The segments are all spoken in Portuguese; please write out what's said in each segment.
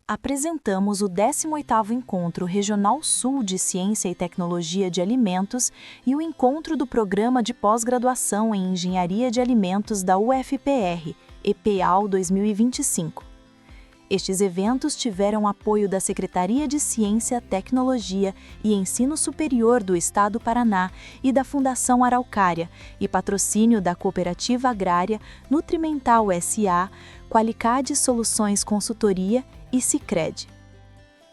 apresentamos o 18º Encontro Regional Sul de Ciência e Tecnologia de Alimentos e o encontro do Programa de Pós-Graduação em Engenharia de Alimentos da UFPR, EPAL 2025. Estes eventos tiveram apoio da Secretaria de Ciência, Tecnologia e Ensino Superior do Estado do Paraná e da Fundação Araucária, e patrocínio da Cooperativa Agrária Nutrimental S.A., Qualicade Soluções Consultoria e Sicredi.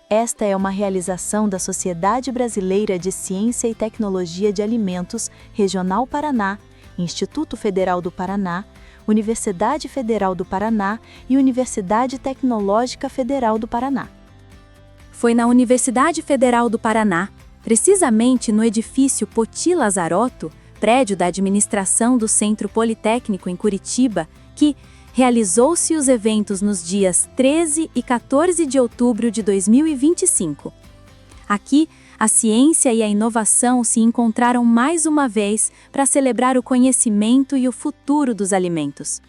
Esta é uma realização da Sociedade Brasileira de Ciência e Tecnologia de Alimentos, Regional Paraná, Instituto Federal do Paraná, Universidade Federal do Paraná e Universidade Tecnológica Federal do Paraná. Foi na Universidade Federal do Paraná, precisamente no edifício Poti Lazarotto, prédio da administração do Centro Politécnico em Curitiba, que realizou-se os eventos nos dias 13 e 14 de outubro de 2025. Aqui, a ciência e a inovação se encontraram mais uma vez para celebrar o conhecimento e o futuro dos alimentos.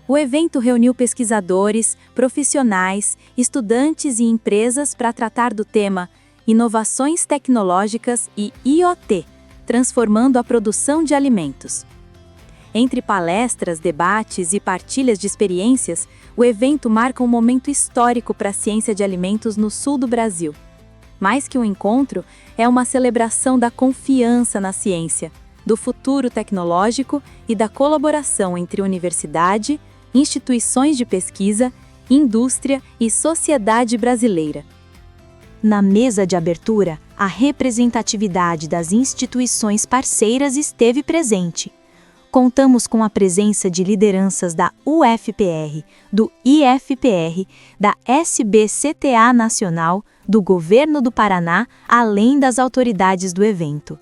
O evento reuniu pesquisadores, profissionais, estudantes e empresas para tratar do tema Inovações Tecnológicas e IoT, transformando a produção de alimentos. Entre palestras, debates e partilhas de experiências, o evento marca um momento histórico para a ciência de alimentos no sul do Brasil. Mais que um encontro, é uma celebração da confiança na ciência, do futuro tecnológico e da colaboração entre universidade, instituições de pesquisa, indústria e sociedade brasileira. Na mesa de abertura, a representatividade das instituições parceiras esteve presente. Contamos com a presença de lideranças da UFPR, do IFPR, da SBCTA Nacional, do Governo do Paraná, além das autoridades do evento.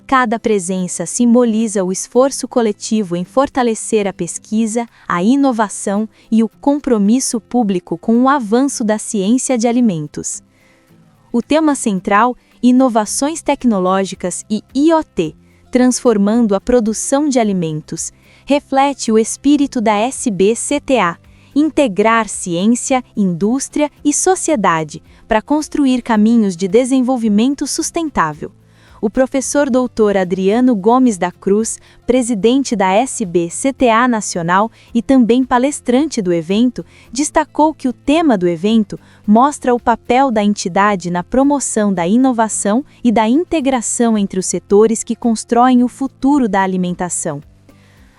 Cada presença simboliza o esforço coletivo em fortalecer a pesquisa, a inovação e o compromisso público com o avanço da ciência de alimentos. O tema central, Inovações Tecnológicas e IoT, transformando a produção de alimentos, reflete o espírito da SBCTA, integrar ciência, indústria e sociedade para construir caminhos de desenvolvimento sustentável. O professor doutor Adriano Gomes da Cruz, presidente da SBCTA Nacional e também palestrante do evento, destacou que o tema do evento mostra o papel da entidade na promoção da inovação e da integração entre os setores que constroem o futuro da alimentação.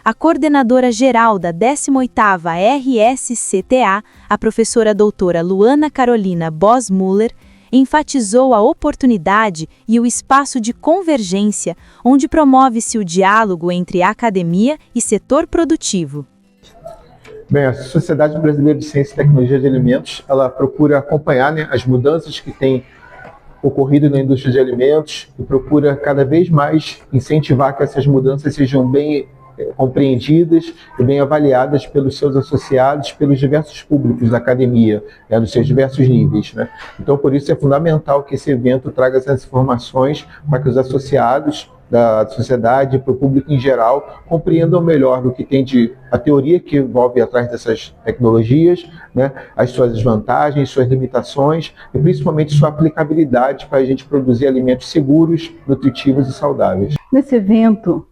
A coordenadora geral da 18ª RSCTA, a professora doutora Luana Carolina Bosmuller, enfatizou a oportunidade e o espaço de convergência, onde promove-se o diálogo entre a academia e setor produtivo. Bem, a Sociedade Brasileira de Ciência e Tecnologia de Alimentos, ela procura acompanhar, as mudanças que têm ocorrido na indústria de alimentos e procura cada vez mais incentivar que essas mudanças sejam bem compreendidas e bem avaliadas pelos seus associados, pelos diversos públicos da academia, nos seus diversos níveis. Então, por isso é fundamental que esse evento traga essas informações para que os associados da sociedade, para o público em geral, compreendam melhor do que tem a teoria que envolve atrás dessas tecnologias, as suas desvantagens, suas limitações e principalmente sua aplicabilidade para a gente produzir alimentos seguros, nutritivos e saudáveis. Nesse evento,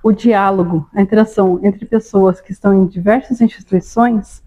o diálogo, a interação entre pessoas que estão em diversas instituições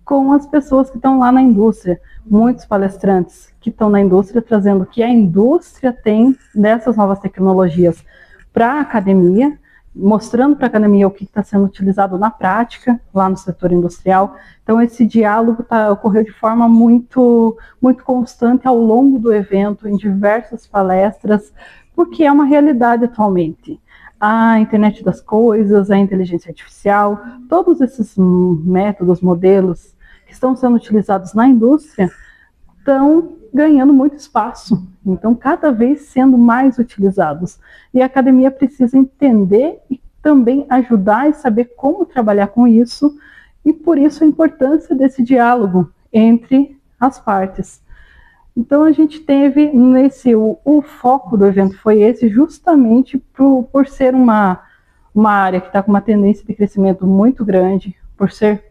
com as pessoas que estão lá na indústria. Muitos palestrantes que estão na indústria trazendo o que a indústria tem dessas novas tecnologias para a academia, mostrando para a academia o que está sendo utilizado na prática, lá no setor industrial. Então, esse diálogo ocorreu de forma muito constante ao longo do evento, em diversas palestras, porque é uma realidade atualmente. A internet das coisas, a inteligência artificial, todos esses métodos, modelos que estão sendo utilizados na indústria estão ganhando muito espaço, então cada vez sendo mais utilizados. E a academia precisa entender e também ajudar e saber como trabalhar com isso, e por isso a importância desse diálogo entre as partes. Então a gente teve o foco do evento foi esse, justamente por ser uma área que está com uma tendência de crescimento muito grande, por ser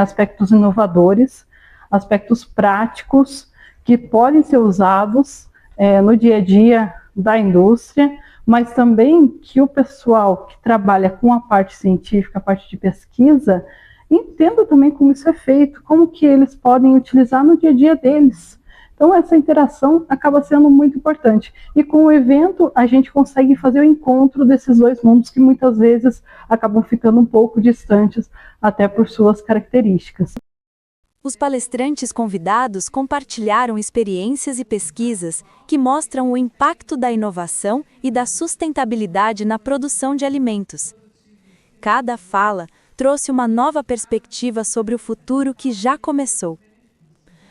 aspectos inovadores. aspectos práticos que podem ser usados no dia a dia da indústria, mas também que o pessoal que trabalha com a parte científica, a parte de pesquisa, entenda também como isso é feito, como que eles podem utilizar no dia a dia deles. Então, essa interação acaba sendo muito importante. E com o evento, a gente consegue fazer o encontro desses dois mundos que muitas vezes acabam ficando um pouco distantes, até por suas características. Os palestrantes convidados compartilharam experiências e pesquisas que mostram o impacto da inovação e da sustentabilidade na produção de alimentos. Cada fala trouxe uma nova perspectiva sobre o futuro que já começou.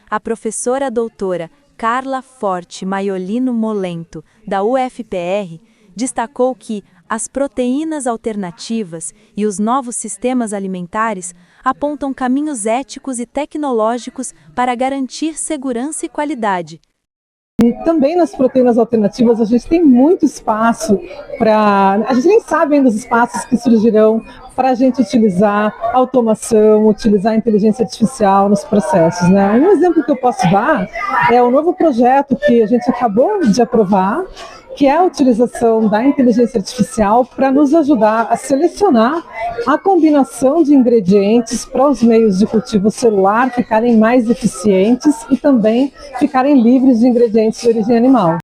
A professora doutora Carla Forte Maiolino Molento, da UFPR, destacou que as proteínas alternativas e os novos sistemas alimentares apontam caminhos éticos e tecnológicos para garantir segurança e qualidade. E também nas proteínas alternativas a gente tem muito espaço para... A gente nem sabe ainda os espaços que surgirão para a gente utilizar automação, utilizar inteligência artificial nos processos, né? Um exemplo que eu posso dar é o novo projeto que a gente acabou de aprovar, que é a utilização da inteligência artificial para nos ajudar a selecionar a combinação de ingredientes para os meios de cultivo celular ficarem mais eficientes e também ficarem livres de ingredientes de origem animal.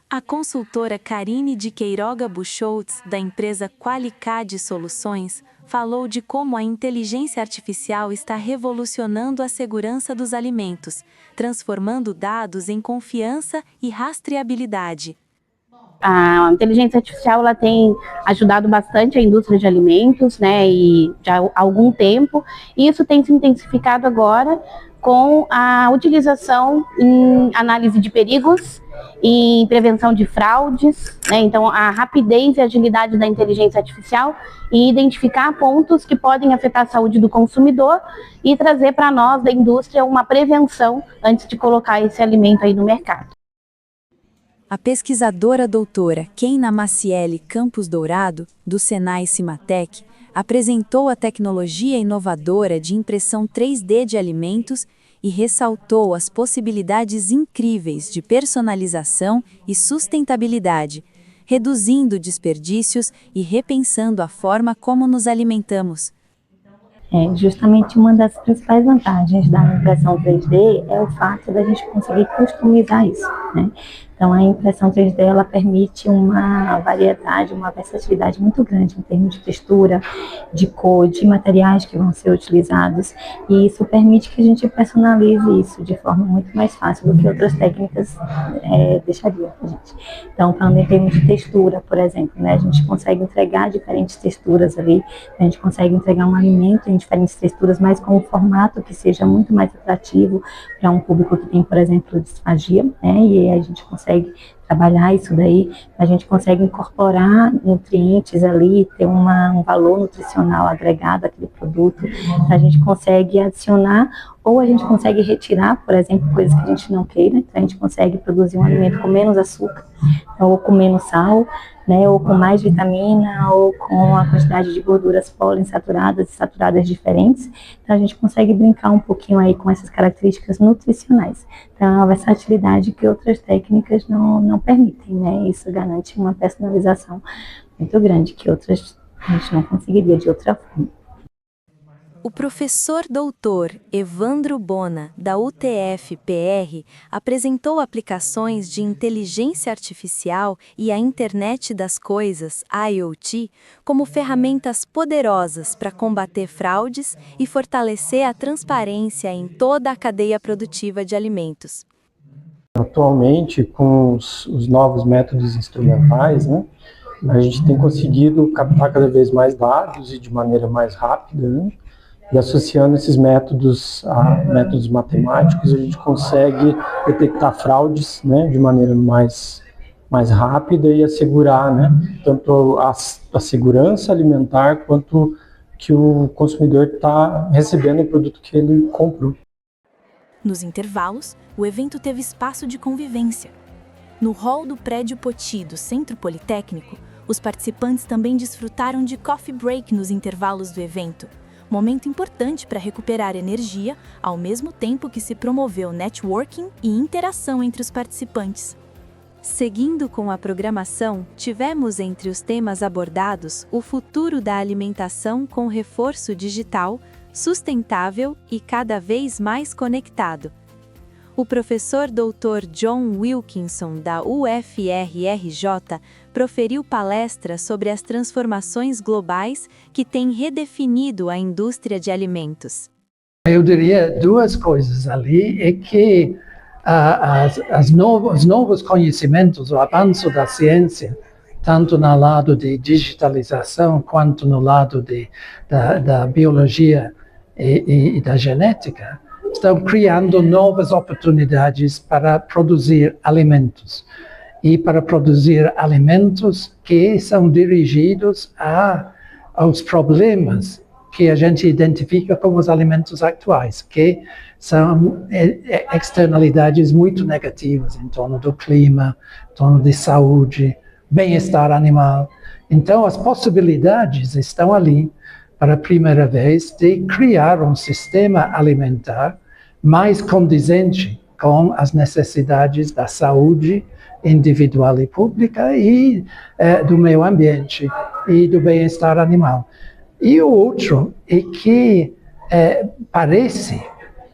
A consultora Karine de Queiroga Buchholz, da empresa Qualicad Soluções, falou de como a inteligência artificial está revolucionando a segurança dos alimentos, transformando dados em confiança e rastreabilidade. A inteligência artificial ela tem ajudado bastante a indústria de alimentos, né, e já há algum tempo, e isso tem se intensificado agora com a utilização em análise de perigos, em prevenção de fraudes, né? Então a rapidez e agilidade da inteligência artificial em identificar pontos que podem afetar a saúde do consumidor e trazer para nós da indústria uma prevenção antes de colocar esse alimento aí no mercado. A pesquisadora doutora Keina Maciele Campos Dourado, do Senai Cimatec, apresentou a tecnologia inovadora de impressão 3D de alimentos e ressaltou as possibilidades incríveis de personalização e sustentabilidade, reduzindo desperdícios e repensando a forma como nos alimentamos. Justamente uma das principais vantagens da impressão 3D é o fato da gente conseguir customizar isso, né? Então, a impressão 3D ela permite uma variedade, uma versatilidade muito grande em termos de textura, de cor, de materiais que vão ser utilizados, e isso permite que a gente personalize isso de forma muito mais fácil do que outras técnicas deixariam para a gente. Então, falando em termos de textura, por exemplo, né, a gente consegue entregar diferentes texturas ali, a gente consegue entregar um alimento em diferentes texturas, mas com um formato que seja muito mais atrativo para um público que tem, por exemplo, disfagia, né, e a gente consegue trabalhar isso daí, a gente consegue incorporar nutrientes ali, ter um valor nutricional agregado àquele produto, a gente consegue adicionar ou a gente consegue retirar, por exemplo, coisas que a gente não queira, então a gente consegue produzir um alimento com menos açúcar, ou com menos sal, né, ou com mais vitamina, ou com a quantidade de gorduras poliinsaturadas e saturadas diferentes. Então a gente consegue brincar um pouquinho aí com essas características nutricionais. Então é uma versatilidade que outras técnicas não permitem, né? Isso garante uma personalização muito grande que outras a gente não conseguiria de outra forma. O professor doutor Evandro Bona, da UTF-PR, apresentou aplicações de inteligência artificial e a Internet das Coisas, IoT, como ferramentas poderosas para combater fraudes e fortalecer a transparência em toda a cadeia produtiva de alimentos. Atualmente, com os novos métodos instrumentais, né, a gente tem conseguido captar cada vez mais dados e de maneira mais rápida, né? E associando esses métodos a métodos matemáticos, a gente consegue detectar fraudes, né, de maneira mais rápida e assegurar, né, tanto a segurança alimentar quanto que o consumidor está recebendo o produto que ele comprou. Nos intervalos, o evento teve espaço de convivência. No hall do prédio Poti do Centro Politécnico, os participantes também desfrutaram de coffee break nos intervalos do evento, momento importante para recuperar energia, ao mesmo tempo que se promoveu networking e interação entre os participantes. Seguindo com a programação, tivemos entre os temas abordados o futuro da alimentação com reforço digital, sustentável e cada vez mais conectado. O professor Dr. John Wilkinson, da UFRRJ, proferiu palestra sobre as transformações globais que têm redefinido a indústria de alimentos. Eu diria duas coisas ali, é que os novos conhecimentos, o avanço da ciência, tanto no lado de digitalização quanto no lado da biologia e da genética, estão criando novas oportunidades para produzir alimentos. E para produzir alimentos que são dirigidos aos problemas que a gente identifica como os alimentos atuais, que são externalidades muito negativas em torno do clima, em torno de saúde, bem-estar animal. Então, as possibilidades estão ali para a primeira vez de criar um sistema alimentar mais condizente com as necessidades da saúde individual e pública e do meio ambiente e do bem-estar animal. E o outro é que parece,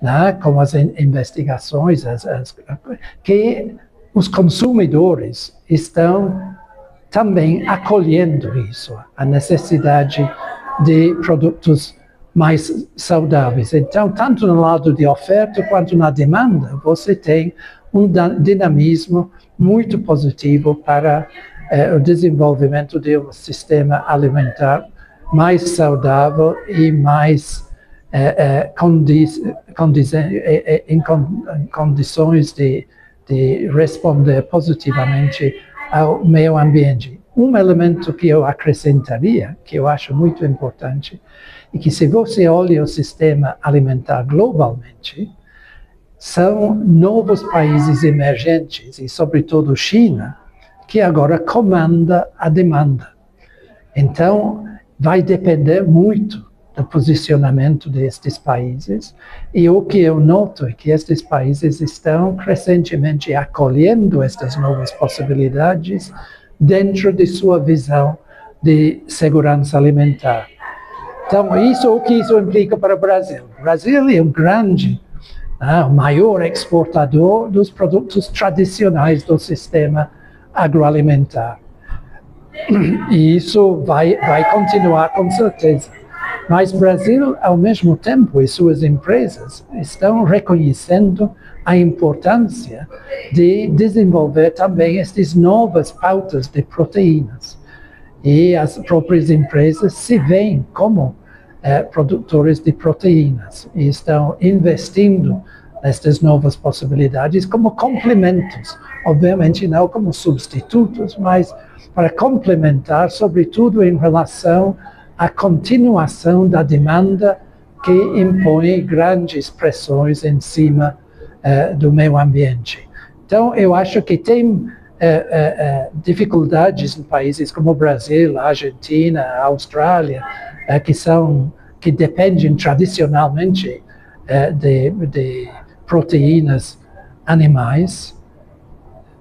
né, com as investigações, que os consumidores estão também acolhendo isso, a necessidade de produtos mais saudáveis. Então, tanto no lado de oferta quanto na demanda, você tem um dinamismo muito positivo para o desenvolvimento de um sistema alimentar mais saudável e mais em condições de responder positivamente ao meio ambiente. Um elemento que eu acrescentaria, que eu acho muito importante, é que se você olha o sistema alimentar globalmente, são novos países emergentes, e sobretudo China, que agora comanda a demanda. Então, vai depender muito do posicionamento destes países, e o que eu noto é que estes países estão crescentemente acolhendo estas novas possibilidades dentro de sua visão de segurança alimentar. Então, o que isso implica para o Brasil? O Brasil é um grande, o maior exportador dos produtos tradicionais do sistema agroalimentar. E isso vai continuar com certeza. Mas o Brasil, ao mesmo tempo, e suas empresas estão reconhecendo a importância de desenvolver também estas novas pautas de proteínas. E as próprias empresas se veem como produtores de proteínas e estão investindo nestas novas possibilidades como complementos, obviamente não como substitutos, mas para complementar, sobretudo em relação à continuação da demanda que impõe grandes pressões em cima do meio ambiente. Então, eu acho que tem dificuldades em países como o Brasil, a Argentina, a Austrália, que dependem tradicionalmente de proteínas animais,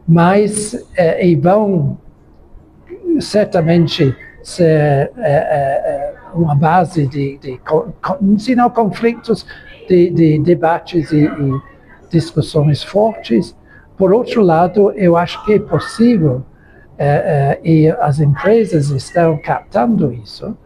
mas e vão certamente ser uma base se não conflitos, de debates e discussões fortes. Por outro lado, eu acho que é possível, e as empresas estão captando isso,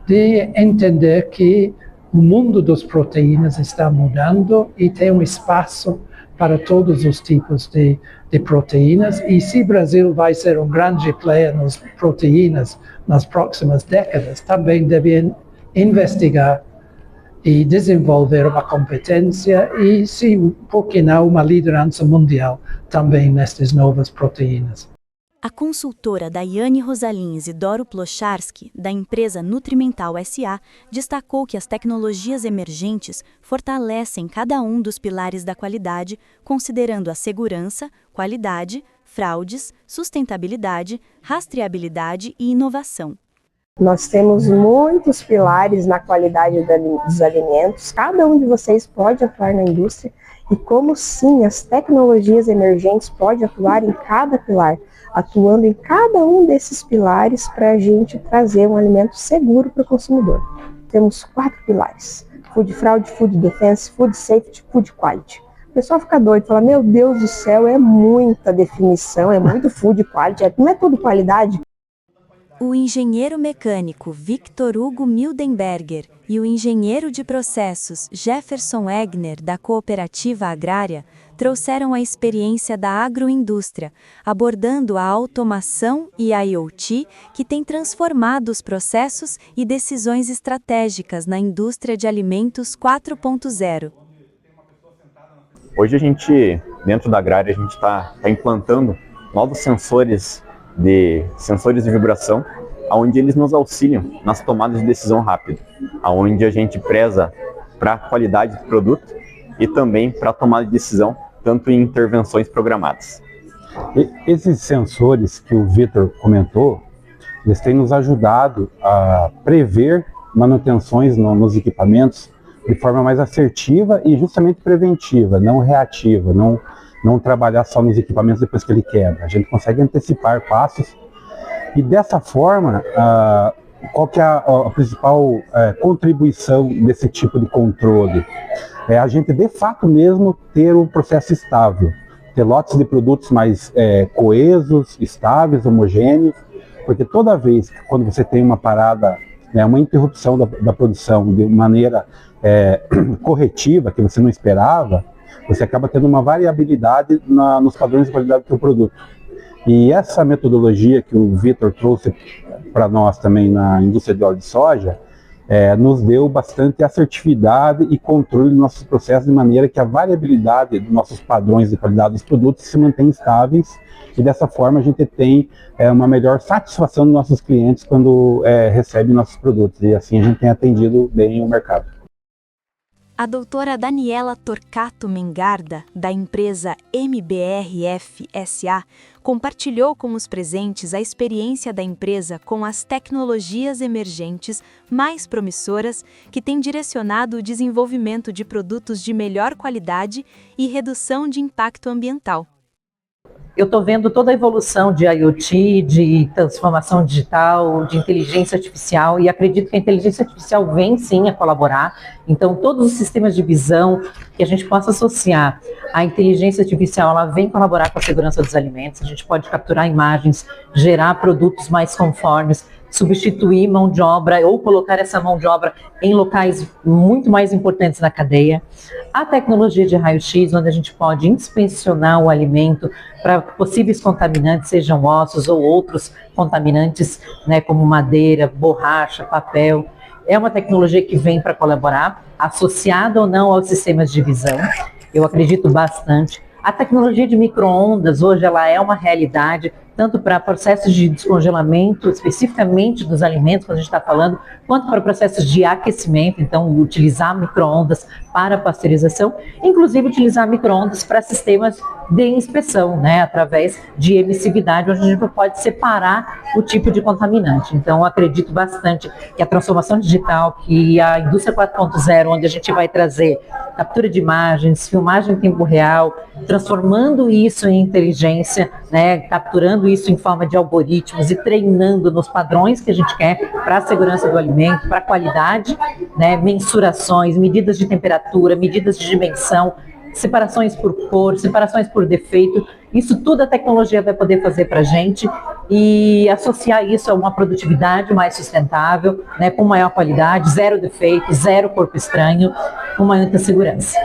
de entender que o mundo das proteínas está mudando e tem um espaço para todos os tipos de proteínas. E se o Brasil vai ser um grande player nas proteínas nas próximas décadas, também deve investigar e desenvolver uma competência e, por que não, uma liderança mundial também nestas novas proteínas. A consultora Daiane Rosalins e Doro Plocharski, da empresa Nutrimental S.A., destacou que as tecnologias emergentes fortalecem cada um dos pilares da qualidade, considerando a segurança, qualidade, fraudes, sustentabilidade, rastreabilidade e inovação. Nós temos muitos pilares na qualidade dos alimentos, cada um de vocês pode atuar na indústria e como sim as tecnologias emergentes podem atuar em cada pilar, atuando em cada um desses pilares para a gente trazer um alimento seguro para o consumidor. Temos 4 pilares: Food Fraud, Food Defense, Food Safety, Food Quality. O pessoal fica doido, fala, meu Deus do céu, é muita definição, é muito Food Quality, não é tudo qualidade. O engenheiro mecânico Victor Hugo Mildenberger e o engenheiro de processos Jefferson Egner, da Cooperativa Agrária, trouxeram a experiência da agroindústria, abordando a automação e a IoT que tem transformado os processos e decisões estratégicas na indústria de alimentos 4.0. Hoje dentro da Agrária, a gente está implantando novos sensores de vibração, onde eles nos auxiliam nas tomadas de decisão rápida, onde a gente preza para a qualidade do produto e também para a tomada de decisão, tanto em intervenções programadas. Esses sensores que o Vitor comentou, eles têm nos ajudado a prever manutenções nos equipamentos de forma mais assertiva e justamente preventiva, não reativa, não trabalhar só nos equipamentos depois que ele quebra. A gente consegue antecipar passos e dessa forma, qual que é a principal contribuição desse tipo de controle? É a gente de fato mesmo ter um processo estável, ter lotes de produtos mais coesos, estáveis, homogêneos, porque toda vez que quando você tem uma parada, uma interrupção da produção de maneira corretiva, que você não esperava, você acaba tendo uma variabilidade nos padrões de qualidade do seu produto. E essa metodologia que o Vitor trouxe para nós também na indústria de óleo de soja, nos deu bastante assertividade e controle dos nossos processos, de maneira que a variabilidade dos nossos padrões de qualidade dos produtos se mantém estáveis, e dessa forma a gente tem uma melhor satisfação dos nossos clientes quando recebem nossos produtos, e assim a gente tem atendido bem o mercado. A doutora Daniela Torcato Mengarda, da empresa MBRF SA, compartilhou com os presentes a experiência da empresa com as tecnologias emergentes mais promissoras que têm direcionado o desenvolvimento de produtos de melhor qualidade e redução de impacto ambiental. Eu estou vendo toda a evolução de IoT, de transformação digital, de inteligência artificial, e acredito que a inteligência artificial vem sim a colaborar. Então, todos os sistemas de visão que a gente possa associar à inteligência artificial, ela vem colaborar com a segurança dos alimentos. A gente pode capturar imagens, gerar produtos mais conformes, substituir mão de obra ou colocar essa mão de obra em locais muito mais importantes na cadeia. A tecnologia de raio-x, onde a gente pode inspecionar o alimento para possíveis contaminantes, sejam ossos ou outros contaminantes, como madeira, borracha, papel. É uma tecnologia que vem para colaborar, associada ou não aos sistemas de visão. Eu acredito bastante. A tecnologia de micro-ondas, hoje, ela é uma realidade, tanto para processos de descongelamento, especificamente dos alimentos, quando a gente está falando, quanto para processos de aquecimento, então utilizar micro-ondas para pasteurização, inclusive utilizar micro-ondas para sistemas de inspeção, através de emissividade, onde a gente pode separar o tipo de contaminante. Então, eu acredito bastante que a transformação digital, que a indústria 4.0, onde a gente vai trazer captura de imagens, filmagem em tempo real, transformando isso em inteligência, capturando isso em forma de algoritmos e treinando nos padrões que a gente quer para a segurança do alimento, para a qualidade, mensurações, medidas de temperatura, medidas de dimensão, separações por cor, separações por defeito. Isso tudo a tecnologia vai poder fazer para a gente e associar isso a uma produtividade mais sustentável, com maior qualidade, zero defeito, zero corpo estranho, com muita segurança.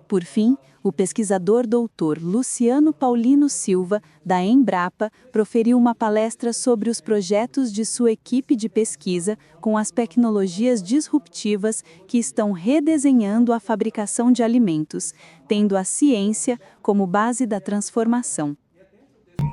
Por fim, o pesquisador doutor Luciano Paulino Silva, da Embrapa, proferiu uma palestra sobre os projetos de sua equipe de pesquisa com as tecnologias disruptivas que estão redesenhando a fabricação de alimentos, tendo a ciência como base da transformação.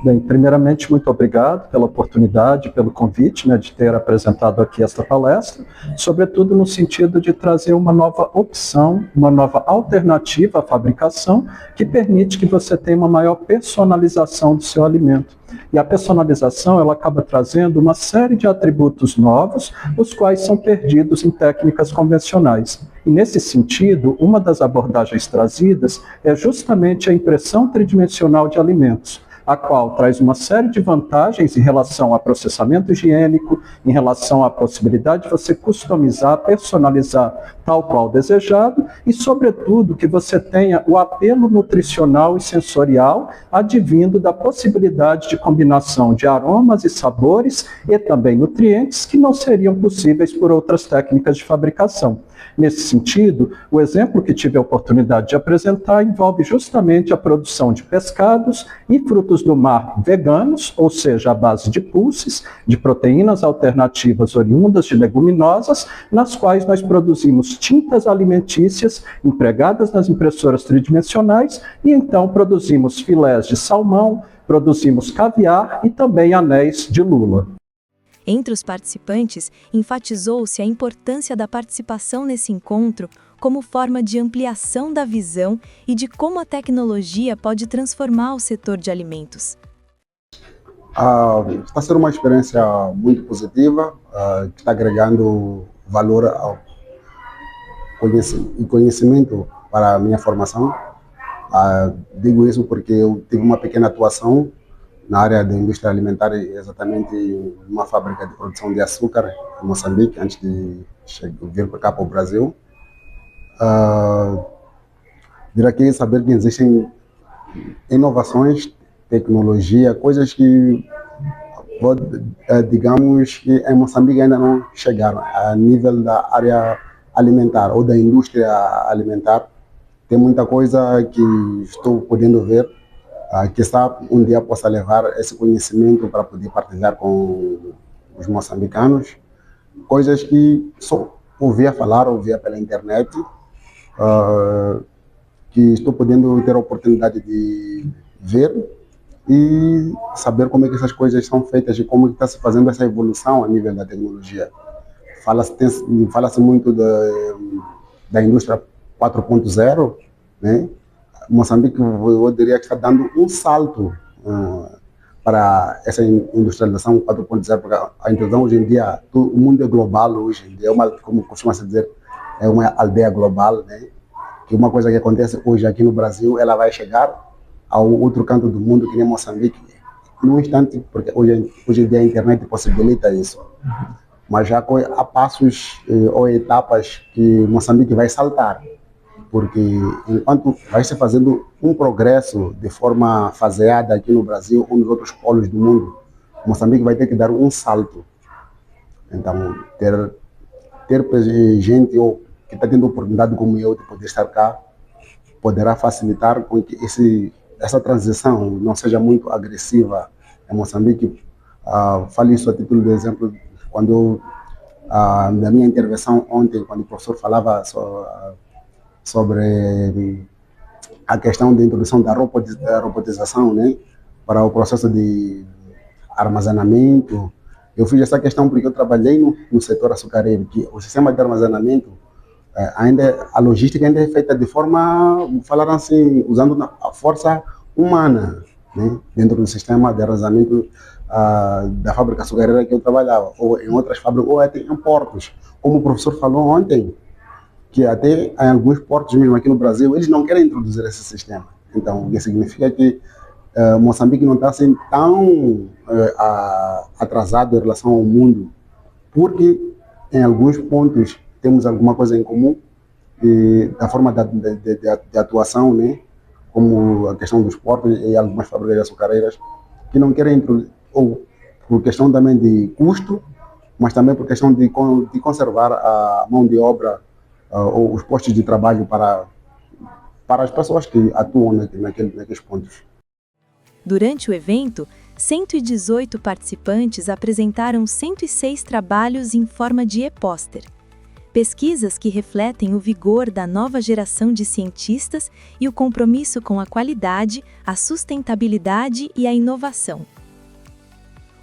Bem, primeiramente, muito obrigado pela oportunidade, pelo convite, de ter apresentado aqui esta palestra, sobretudo no sentido de trazer uma nova opção, uma nova alternativa à fabricação, que permite que você tenha uma maior personalização do seu alimento. E a personalização, ela acaba trazendo uma série de atributos novos, os quais são perdidos em técnicas convencionais. E nesse sentido, uma das abordagens trazidas é justamente a impressão tridimensional de alimentos, a qual traz uma série de vantagens em relação ao processamento higiênico, em relação à possibilidade de você customizar, personalizar tal qual desejado e, sobretudo, que você tenha o apelo nutricional e sensorial advindo da possibilidade de combinação de aromas e sabores e também nutrientes que não seriam possíveis por outras técnicas de fabricação. Nesse sentido, o exemplo que tive a oportunidade de apresentar envolve justamente a produção de pescados e frutos do mar veganos, ou seja, à base de pulses, de proteínas alternativas oriundas de leguminosas, nas quais nós produzimos tintas alimentícias empregadas nas impressoras tridimensionais e então produzimos filés de salmão, produzimos caviar e também anéis de lula. Entre os participantes, enfatizou-se a importância da participação nesse encontro como forma de ampliação da visão e de como a tecnologia pode transformar o setor de alimentos. Está sendo uma experiência muito positiva, que está agregando valor ao conhecimento para a minha formação. Digo isso porque eu tive uma pequena atuação na área da indústria alimentar, exatamente em uma fábrica de produção de açúcar em Moçambique, antes de vir para cá, para o Brasil. Vir aqui saber que existem inovações, tecnologia, coisas que, digamos, que em Moçambique ainda não chegaram a nível da área alimentar ou da indústria alimentar. Tem muita coisa que estou podendo ver, que um dia possa levar esse conhecimento para poder partilhar com os moçambicanos, coisas que só ouvia falar, ouvia pela internet, que estou podendo ter a oportunidade de ver e saber como é que essas coisas são feitas e como está se fazendo essa evolução a nível da tecnologia. Fala-se muito da indústria 4.0, né? Moçambique, eu diria que está dando um salto para essa industrialização 4.0, porque a introdução hoje em dia, o mundo é global hoje em dia, como costuma-se dizer, é uma aldeia global, né? Que uma coisa que acontece hoje aqui no Brasil, ela vai chegar ao outro canto do mundo, que nem Moçambique, num instante, porque hoje em dia a internet possibilita isso. Mas já há passos ou etapas que Moçambique vai saltar, porque enquanto vai se fazendo um progresso de forma faseada aqui no Brasil ou nos outros polos do mundo, Moçambique vai ter que dar um salto. Então, ter gente que está tendo oportunidade como eu de poder estar cá, poderá facilitar com que essa transição não seja muito agressiva em Moçambique. Falo isso a título de exemplo, quando na minha intervenção ontem, quando o professor falava sobre a questão da introdução da robotização, né, para o processo de armazenamento. Eu fiz essa questão porque eu trabalhei no setor açucareiro, que o sistema de armazenamento, a logística ainda é feita de forma, falaram assim, usando a força humana, né, dentro do sistema de armazenamento da fábrica açucareira que eu trabalhava, ou em outras fábricas, ou até em portos. Como o professor falou ontem, que até em alguns portos mesmo aqui no Brasil, eles não querem introduzir esse sistema. Então, o que significa que Moçambique não está assim tão atrasado em relação ao mundo, porque em alguns pontos temos alguma coisa em comum, da forma de atuação, né? Como a questão dos portos e algumas fábricas açucareiras, que não querem introduzir, ou por questão também de custo, mas também por questão de conservar a mão de obra, ou os postos de trabalho para as pessoas que atuam naqueles pontos. Durante o evento, 118 participantes apresentaram 106 trabalhos em forma de e-póster. Pesquisas que refletem o vigor da nova geração de cientistas e o compromisso com a qualidade, a sustentabilidade e a inovação.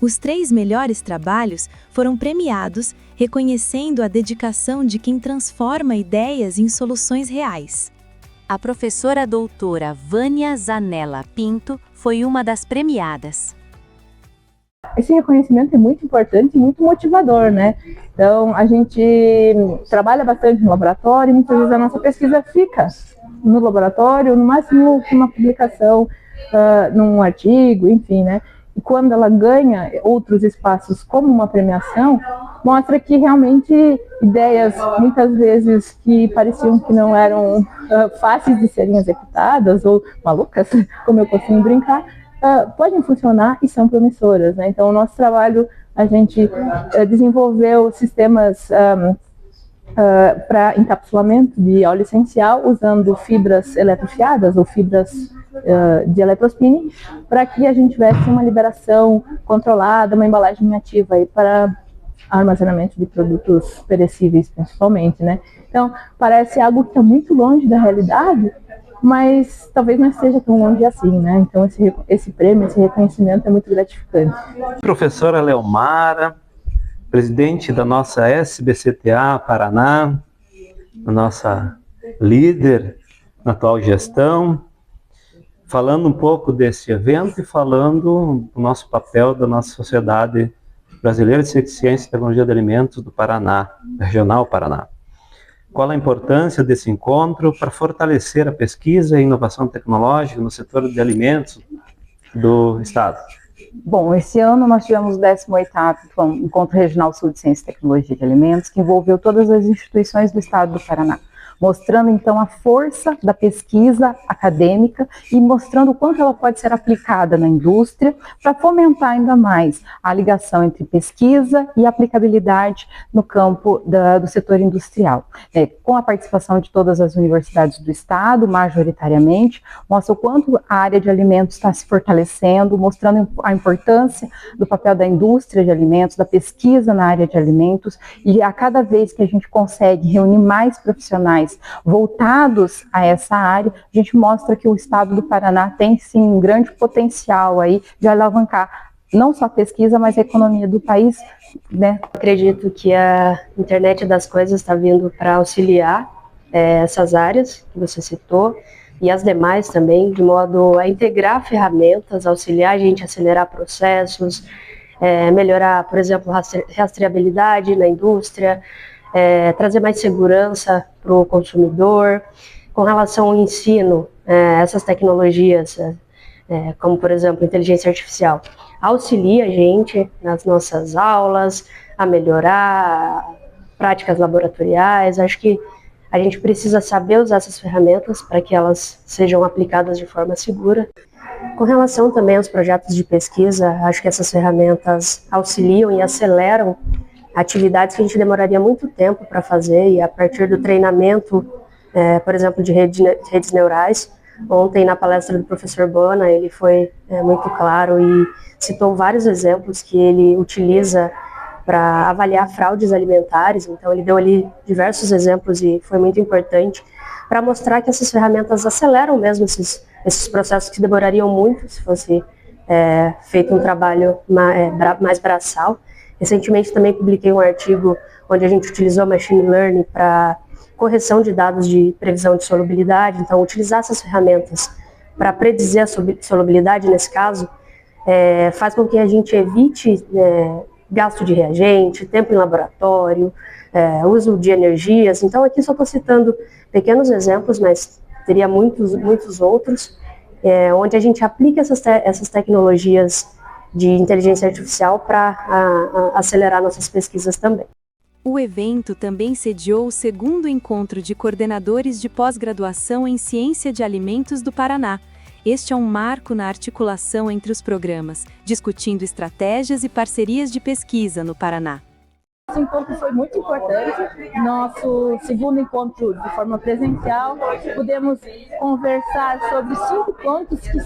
Os 3 melhores trabalhos foram premiados, reconhecendo a dedicação de quem transforma ideias em soluções reais. A professora doutora Vânia Zanella Pinto foi uma das premiadas. Esse reconhecimento é muito importante e muito motivador, né? Então, a gente trabalha bastante no laboratório e muitas vezes a nossa pesquisa fica no laboratório, no máximo uma publicação, num artigo, enfim, né? E quando ela ganha outros espaços como uma premiação, mostra que realmente ideias, muitas vezes, que pareciam que não eram fáceis de serem executadas ou malucas, como eu costumo brincar, podem funcionar e são promissoras, né? Então, o nosso trabalho, a gente desenvolveu sistemas para encapsulamento de óleo essencial usando fibras eletrofiadas ou fibras de eletrospinning, para que a gente tivesse uma liberação controlada, uma embalagem ativa aí para armazenamento de produtos perecíveis, principalmente, né? Então, parece algo que está muito longe da realidade, mas talvez não esteja tão longe assim, né? Então, esse prêmio, esse reconhecimento é muito gratificante. Professora Leomara, presidente da nossa SBCTA Paraná, a nossa líder na atual gestão, falando um pouco desse evento e falando do nosso papel da nossa Sociedade Brasileira de Ciência e Tecnologia de Alimentos do Paraná, Regional Paraná. Qual a importância desse encontro para fortalecer a pesquisa e inovação tecnológica no setor de alimentos do Estado? Bom, esse ano nós tivemos o 18º Encontro Regional Sul de Ciência e Tecnologia de Alimentos, que envolveu todas as instituições do Estado do Paraná, mostrando então a força da pesquisa acadêmica e mostrando o quanto ela pode ser aplicada na indústria para fomentar ainda mais a ligação entre pesquisa e aplicabilidade no campo do setor industrial. Com a participação de todas as universidades do Estado, majoritariamente, mostra o quanto a área de alimentos está se fortalecendo, mostrando a importância do papel da indústria de alimentos, da pesquisa na área de alimentos, e a cada vez que a gente consegue reunir mais profissionais voltados a essa área, a gente mostra que o Estado do Paraná tem sim um grande potencial aí de alavancar não só a pesquisa, mas a economia do país, né? Acredito que a internet das coisas está vindo para auxiliar essas áreas que você citou e as demais também, de modo a integrar ferramentas, auxiliar a gente a acelerar processos, melhorar, por exemplo, rastreabilidade na indústria, trazer mais segurança para o consumidor. Com relação ao ensino, essas tecnologias, como por exemplo inteligência artificial, auxilia a gente nas nossas aulas, a melhorar práticas laboratoriais. Acho que a gente precisa saber usar essas ferramentas para que elas sejam aplicadas de forma segura. Com relação também aos projetos de pesquisa, acho que essas ferramentas auxiliam e aceleram atividades que a gente demoraria muito tempo para fazer, e a partir do treinamento, por exemplo, de redes neurais. Ontem, na palestra do professor Bona, ele foi muito claro e citou vários exemplos que ele utiliza para avaliar fraudes alimentares. Então, ele deu ali diversos exemplos e foi muito importante para mostrar que essas ferramentas aceleram mesmo esses processos que demorariam muito se fosse feito um trabalho mais braçal. Recentemente também publiquei um artigo onde a gente utilizou machine learning para correção de dados de previsão de solubilidade. Então, utilizar essas ferramentas para predizer a solubilidade, nesse caso, faz com que a gente evite gasto de reagente, tempo em laboratório, uso de energias. Então, aqui só estou citando pequenos exemplos, mas teria muitos outros, onde a gente aplica essas tecnologias de inteligência artificial para acelerar nossas pesquisas também. O evento também sediou o 2º Encontro de Coordenadores de Pós-Graduação em Ciência de Alimentos do Paraná. Este é um marco na articulação entre os programas, discutindo estratégias e parcerias de pesquisa no Paraná. Esse encontro foi muito importante. Nosso segundo encontro de forma presencial, pudemos conversar sobre 5 pontos que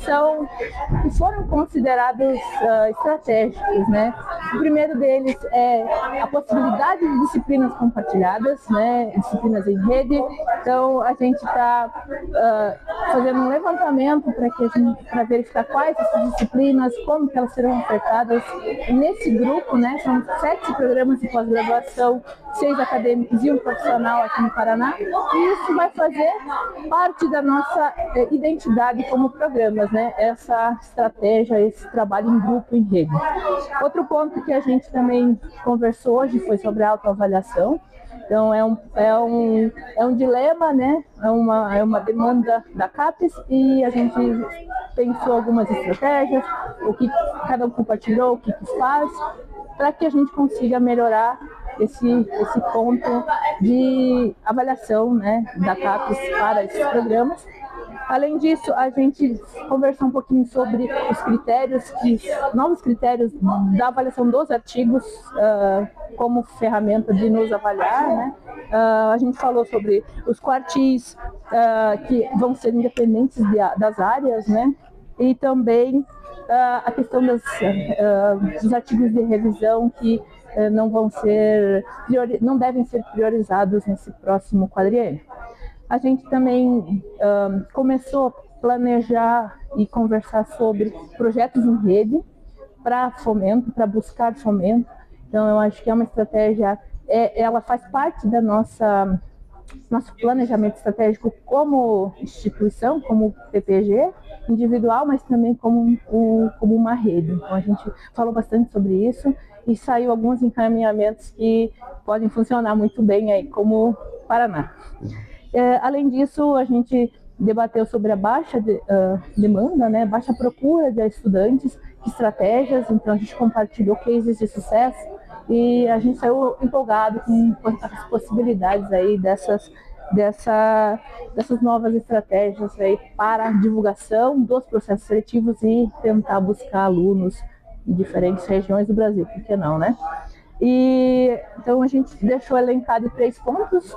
foram considerados estratégicos, né? O primeiro deles é a possibilidade de disciplinas compartilhadas, né? Disciplinas em rede. Então, a gente está fazendo um levantamento para verificar quais essas disciplinas, como que elas serão ofertadas. Nesse grupo, né? São 7 programas de pós-graduação, 6 acadêmicos e um profissional aqui no Paraná, e isso vai fazer parte da nossa identidade como programas, né? Essa estratégia, esse trabalho em grupo, em rede. Outro ponto que a gente também conversou hoje foi sobre a autoavaliação. Então, é um dilema, né? É uma demanda da CAPES, e a gente pensou algumas estratégias, o que cada um compartilhou, o que faz, para que a gente consiga melhorar esse ponto de avaliação, né, da CAPES para esses programas. Além disso, a gente conversou um pouquinho sobre os critérios, novos critérios da avaliação dos artigos como ferramenta de nos avaliar, né? A gente falou sobre os quartis que vão ser independentes das áreas, né? E também a questão dos artigos de revisão que não devem ser priorizados nesse próximo quadriênio. A gente também começou a planejar e conversar sobre projetos em rede para fomento, para buscar fomento. Então, eu acho que é uma estratégia, ela faz parte da nosso planejamento estratégico como instituição, como PPG individual, mas também como uma rede. Então, a gente falou bastante sobre isso e saiu alguns encaminhamentos que podem funcionar muito bem aí como Paraná. Além disso, a gente debateu sobre a baixa demanda, né, baixa procura de estudantes, estratégias. Então, a gente compartilhou cases de sucesso e a gente saiu empolgado com as possibilidades aí dessas novas estratégias aí para a divulgação dos processos seletivos e tentar buscar alunos em diferentes regiões do Brasil, por que não, né? Então, a gente deixou elencado 3 pontos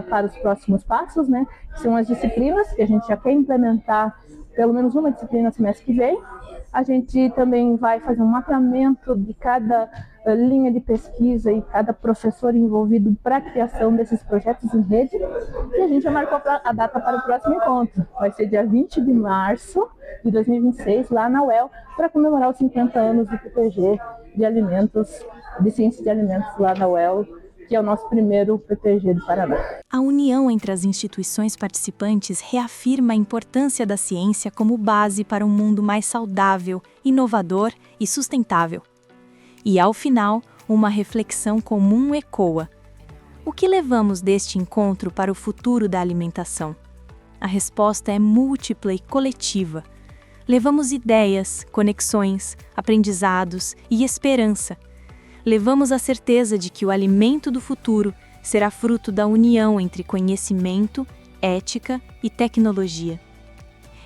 para os próximos passos, né? Que são as disciplinas, que a gente já quer implementar pelo menos uma disciplina no semestre que vem. A gente também vai fazer um mapeamento de cada linha de pesquisa e cada professor envolvido para a criação desses projetos em rede. E a gente já marcou a data para o próximo encontro. Vai ser dia 20 de março de 2026, lá na UEL, para comemorar os 50 anos do PPG de alimentos, de ciência de alimentos lá na UEL, que é o nosso primeiro PPG do Paraná. A união entre as instituições participantes reafirma a importância da ciência como base para um mundo mais saudável, inovador e sustentável. E, ao final, uma reflexão comum ecoa. O que levamos deste encontro para o futuro da alimentação? A resposta é múltipla e coletiva. Levamos ideias, conexões, aprendizados e esperança. Levamos a certeza de que o alimento do futuro será fruto da união entre conhecimento, ética e tecnologia.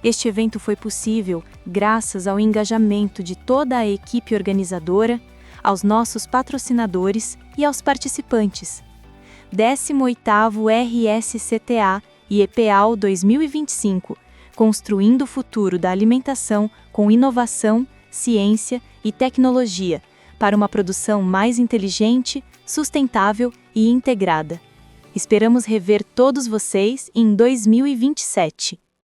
Este evento foi possível graças ao engajamento de toda a equipe organizadora, aos nossos patrocinadores e aos participantes. 18º RSCTA e EPAL 2025, construindo o futuro da alimentação com inovação, ciência e tecnologia, para uma produção mais inteligente, sustentável e integrada. Esperamos rever todos vocês em 2027.